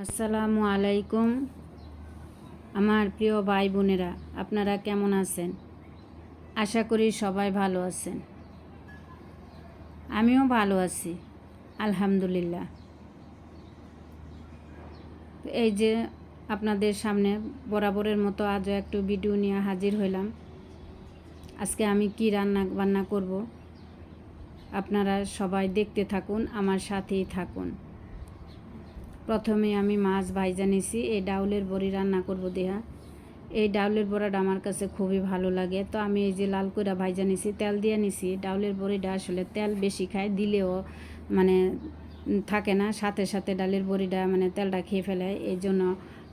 আসসালামু আলাইকুম আমার প্রিয় ভাই বোনেরা, আপনারা কেমন আছেন? আশা করি সবাই ভালো আছেন। আমিও ভালো আছি, আলহামদুলিল্লাহ। এই যে আপনাদের সামনে বরাবরের মতো আজও একটু ভিডিও নিয়ে হাজির হইলাম। আজকে আমি কি রান্না বান্না করব, আপনারা সবাই দেখতে থাকুন, আমার সাথেই থাকুন। প্রথমে আমি মাছ ভাইজা নিছি, এই ডাউলের বড়ি রান্না করব দেহা। এই ডাউলের বড়াটা আমার কাছে খুবই ভালো লাগে, তো আমি এই যে লাল কইরা ভাইজা নিছি, তেল দিয়ে নিছি। ডাউলের বড়িটা আসলে তেল বেশি খায়, দিলেও মানে থাকে না, সাথে সাথে ডালের বড়িটা মানে তেলটা খেয়ে ফেলে, এই জন্য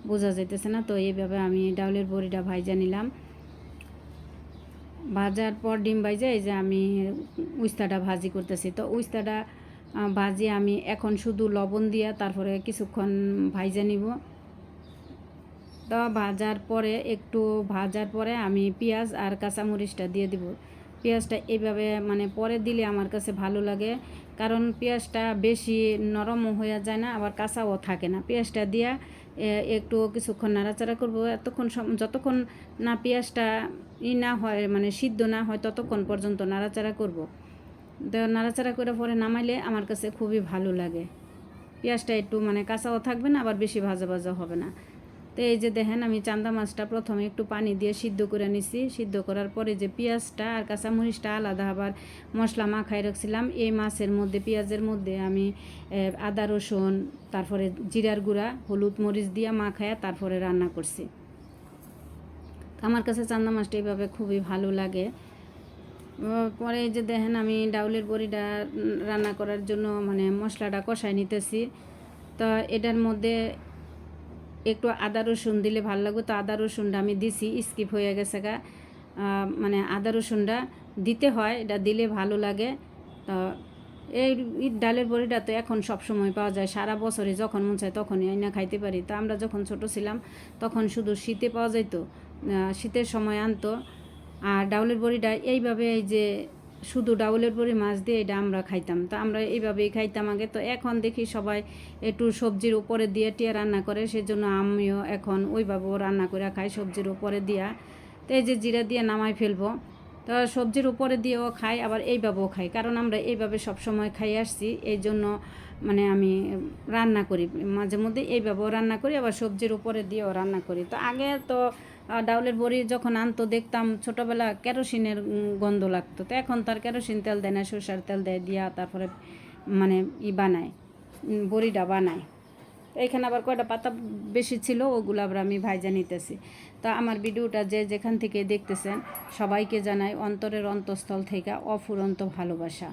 বোঝা যাইতেছে না। তো এইভাবে আমি ডাউলের বড়িটা ভাইজা নিলাম। ভাজার পর ডিম ভাইজা এই যে আমি উস্তাটা ভাজি করতেছি। তো উস্তাটা ভাজি আমি এখন শুধু লবণ দিয়া তারপরে কিছুক্ষণ ভাইজা নিব। তো ভাজার পরে আমি পেঁয়াজ আর কাঁচামরিচটা দিয়ে দিব। পেঁয়াজটা এইভাবে মানে পরে দিলে আমার কাছে ভালো লাগে, কারণ পেঁয়াজটা বেশি নরমও হয়ে যায় না, আবার কাঁচাও থাকে না। পেঁয়াজটা দিয়া একটু কিছুক্ষণ নাড়াচাড়া করব, যতক্ষণ না পেঁয়াজটা না হয় মানে সিদ্ধ না হয় ততক্ষণ পর্যন্ত নাড়াচাড়া করব। তো নাড়াচাড়া করে পরে নামাইলে আমার কাছে খুবই ভালো লাগে। পেঁয়াজটা একটু মানে কাঁচাও থাকবে না, আবার বেশি ভাজা ভাজা হবে না। তো এই যে দেখেন, আমি চান্দা মাছটা প্রথমে একটু পানি দিয়ে সিদ্ধ করে নিছি। সিদ্ধ করার পরে যে পেঁয়াজটা আর কাঁচামরিচটা আলাদা আবার মশলা মাখায় রাখছিলাম, এই মাছের মধ্যে পেঁয়াজের মধ্যে আমি আদা রসুন তারপরে জিরার গুঁড়া হলুদ মরিচ দিয়ে মাখায় তারপরে রান্না করছি। আমার কাছে চান্দা মাছটা এইভাবে খুবই ভালো লাগে। পরে এই যে দেখেন, আমি ডাউলের বড়িটা রান্না করার জন্য মানে মশলাটা কষায় নিতেছি। তো এটার মধ্যে একটু আদা রসুন দিলে ভালো লাগবে, তো আদা রসুনটা আমি দিছি, স্কিপ হয়ে গেছে গা। মানে আদা রসুনটা দিতে হয়, এটা দিলে ভালো লাগে। তো এই ডালের বড়িটা তো এখন সব সময় পাওয়া যায়, সারা বছরে যখন মন চায় তখনই আইনা খাইতে পারি। তো আমরা যখন ছোট ছিলাম তখন শুধু শীতে পাওয়া যেত, শীতের সময় আনতো। আর ডাউলের বড়িটা এইভাবে এই যে শুধু ডাউলের বড়ি মাছ দিয়ে এটা আমরা খাইতাম, তো আমরা এইভাবেই খাইতাম আগে। তো এখন দেখি সবাই একটু সবজির উপরে দিয়ে টিয়া রান্না করে, সেজন্য আমিও এখন ওইভাবেও রান্না করে খাই সবজির উপরে দিয়া। তো এই যে জিরা দিয়ে নামাই ফেলবো, তো সবজির উপরে দিয়েও খাই, আবার এইভাবেও খাই, কারণ আমরা এইভাবে সবসময় খাই আসছি, এই জন্য মানে আমি রান্না করি মাঝে মধ্যে, এইভাবেও রান্না করি, আবার সবজির উপরে দিয়েও রান্না করি। তো আগে তো ডাউলের বড়ি যখন আনতো দেখতাম ছোটোবেলা কেরোসিনের গন্ধ লাগতো, তো এখন তার কেরোসিন তেল দেয় না, সরষার তেল দেয় দিয়া তারপরে মানে বানায়, বড়িটা বানায়। এইখানে আবার কয়টা পাতা বেশি ছিল, ওগুলো আবার আমি ভাইজা নিতেছি। তো আমার ভিডিওটা যে যেখান থেকে দেখতেছেন সবাইকে জানাই অন্তরের অন্তঃস্থল থেকে অফুরন্ত ভালোবাসা।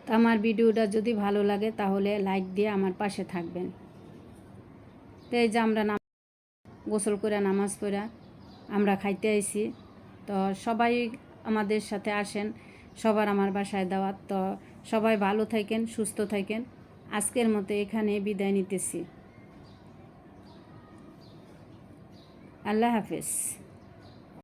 তো আমার ভিডিওটা যদি ভালো লাগে তাহলে লাইক দিয়ে আমার পাশে থাকবেন। তো এই যে আমরা গোসল করে নামাজ পড়া আমরা খাইতে আইছি, তো সবাই আমাদের সাথে আসেন, সবার আমার বাসায় দাওয়াত। তো সবাই ভালো থাকেন, সুস্থ থাকেন। আজকের মতো এখানে বিদায় নিতেছি। আল্লাহ হাফেজ।